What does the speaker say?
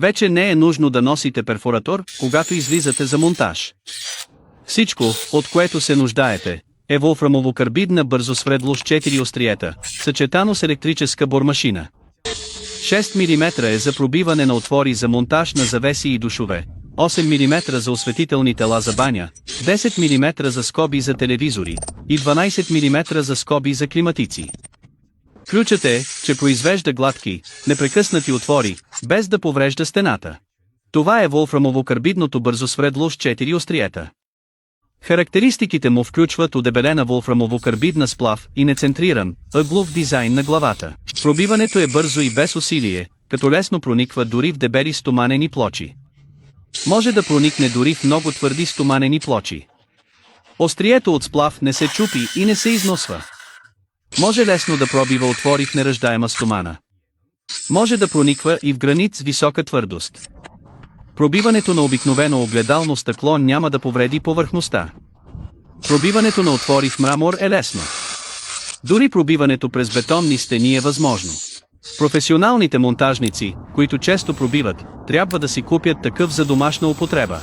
Вече не е нужно да носите перфоратор, когато излизате за монтаж. Всичко, от което се нуждаете, е волфрамово-карбидна бързосвредло с 4 остриета, съчетано с електрическа бормашина. 6 мм е за пробиване на отвори за монтаж на завеси и душове, 8 мм за осветителни тела за баня, 10 мм за скоби за телевизори и 12 мм за скоби за климатици. Ключът е, че произвежда гладки, непрекъснати отвори, без да поврежда стената. Това е волфрамово-карбидното бързосвредло с 4 остриета. Характеристиките му включват удебелена волфрамово-карбидна сплав и нецентриран, ъглов дизайн на главата. Пробиването е бързо и без усилие, като лесно прониква дори в дебели стоманени плочи. Може да проникне дори в много твърди стоманени плочи. Острието от сплав не се чупи и не се износва. Може лесно да пробива отвори в нераждаема стомана. Може да прониква и в гранит с висока твърдост. Пробиването на обикновено огледално стъкло няма да повреди повърхността. Пробиването на отвори в мрамор е лесно. Дори пробиването през бетонни стени е възможно. Професионалните монтажници, които често пробиват, трябва да си купят такъв за домашна употреба.